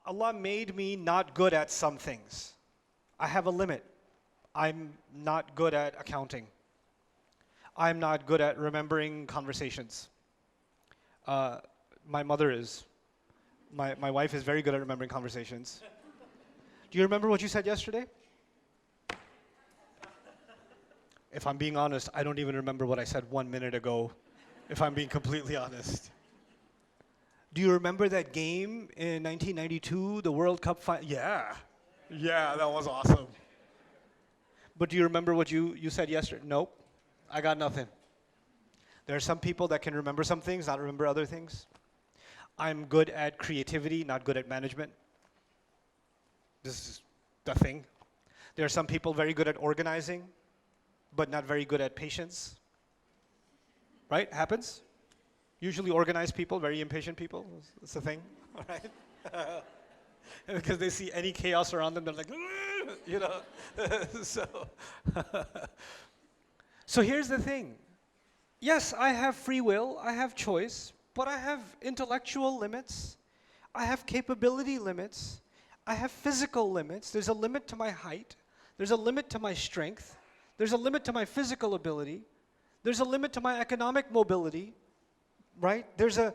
Allah made me not good at some things. I have a limit. I'm not good at accounting. I'm not good at remembering conversations. My mother is. My wife is very good at remembering conversations. Do you remember what you said yesterday? If I'm being honest, I don't even remember what I said 1 minute ago, if I'm being completely honest. Do you remember that game in 1992, the World Cup final? Yeah. Yeah, that was awesome. But do you remember what you said yesterday? Nope. I got nothing. There are some people that can remember some things, not remember other things. I'm good at creativity, not good at management. This is the thing. There are some people very good at organizing, but not very good at patience. Right? Happens? Usually organized people, very impatient people. It's the thing. All right? Because they see any chaos around them, they're like, you know. So here's the thing. Yes, I have free will, I have choice, but I have intellectual limits, I have capability limits, I have physical limits. There's a limit to my height, there's a limit to my strength, there's a limit to my physical ability, there's a limit to my economic mobility, right? There's a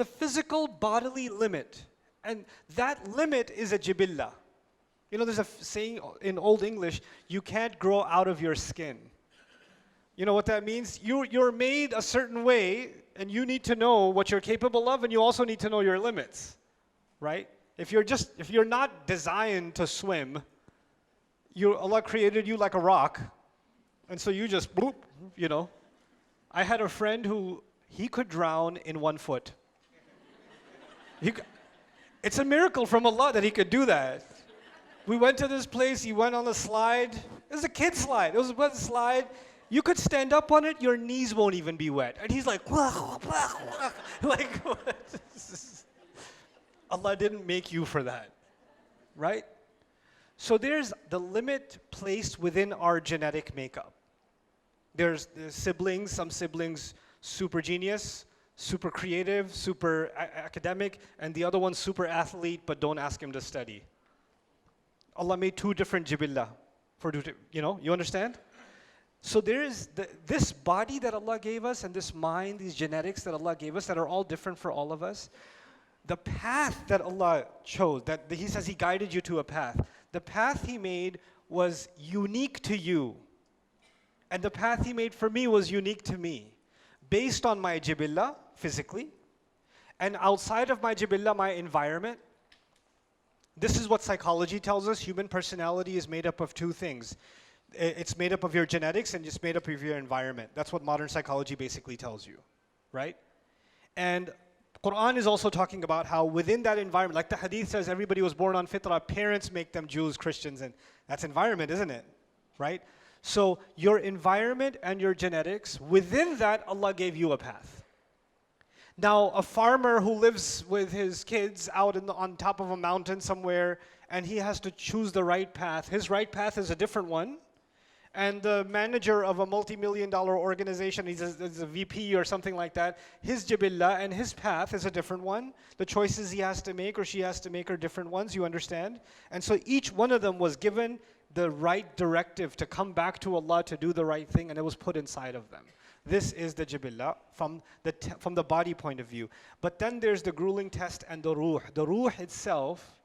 physical bodily limit, and that limit is a jibillah. You know, there's a saying in Old English, you can't grow out of your skin. You know what that means? You're made a certain way, and you need to know what you're capable of, and you also need to know your limits, right? If you're not designed to swim, Allah created you like a rock, and so you just bloop, you know. I had a friend who he could drown in 1 foot. It's a miracle from Allah that he could do that. We went to this place. He went on a slide. It was a kid slide. It was a slide. You could stand up on it, your knees won't even be wet. And he's like, like, what? Allah didn't make you for that, right? So there's the limit placed within our genetic makeup. There's siblings, some siblings super genius, super creative, super academic, and the other one super athlete, but don't ask him to study. Allah made 2 different jibillah, you understand? So there is this body that Allah gave us and this mind, these genetics that Allah gave us that are all different for all of us. The path that Allah chose, that He says He guided you to a path. The path He made was unique to you. And the path He made for me was unique to me. Based on my jibillah, physically, and outside of my jibillah, my environment. This is what psychology tells us. Human personality is made up of 2 things. It's made up of your genetics and it's made up of your environment. That's what modern psychology basically tells you, right? And Quran is also talking about how within that environment, like the hadith says, everybody was born on fitrah, parents make them Jews, Christians, and that's environment, isn't it? Right? So your environment and your genetics, within that, Allah gave you a path. Now, a farmer who lives with his kids out on top of a mountain somewhere, and he has to choose the right path. His right path is a different one. And the manager of a multi-million-dollar organization, he's a VP or something like that, his jibillah and his path is a different one. The choices he has to make or she has to make are different ones, you understand? And so each one of them was given the right directive to come back to Allah to do the right thing, and it was put inside of them. This is the jibillah from the body point of view. But then there's the grueling test and the ruh. The ruh itself,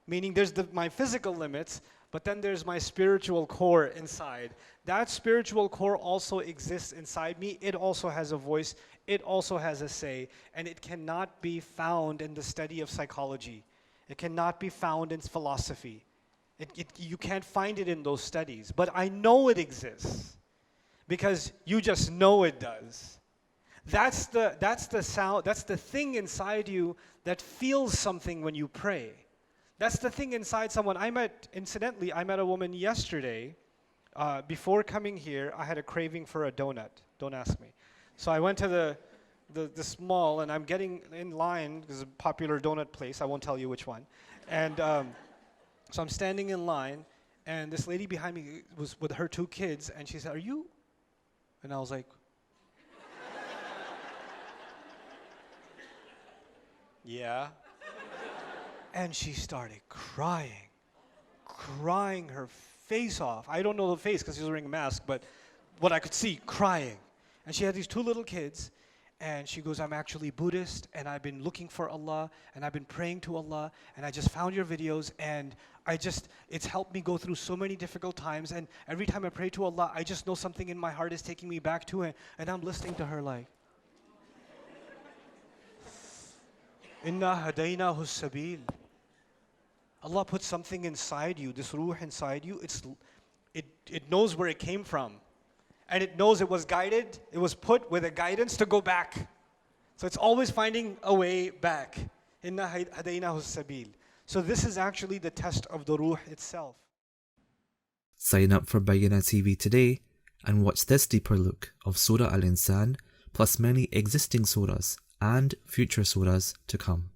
meaning there's my physical limits, but then there's my spiritual core inside. That spiritual core also exists inside me. It also has a voice. It also has a say. And it cannot be found in the study of psychology. It cannot be found in philosophy. You can't find it in those studies. But I know it exists because you just know it does. That's the sound, that's the thing inside you that feels something when you pray. That's the thing inside someone. Incidentally, I met a woman yesterday. Before coming here, I had a craving for a donut. Don't ask me. So I went to this mall, and I'm getting in line. There's a popular donut place. I won't tell you which one. And so I'm standing in line, and this lady behind me was with her 2 kids, and she said, "Are you?" And I was like, "Yeah." And she started crying her face off. I don't know the face because she was wearing a mask, but what I could see, crying. And she had these two little kids, and she goes, I'm actually Buddhist, and I've been looking for Allah, and I've been praying to Allah, and I just found your videos, and it's helped me go through so many difficult times, and every time I pray to Allah, I just know something in my heart is taking me back to it, and I'm listening to her like, Inna hadaynahu sabil. Allah put something inside you, this ruh inside you, it knows where it came from. And it knows it was guided, it was put with a guidance to go back. So it's always finding a way back. Inna hadaynahu sabil. So this is actually the test of the ruh itself. Sign up for Bayyinah TV today and watch this deeper look of Surah Al-Insan plus many existing surahs and future surahs to come.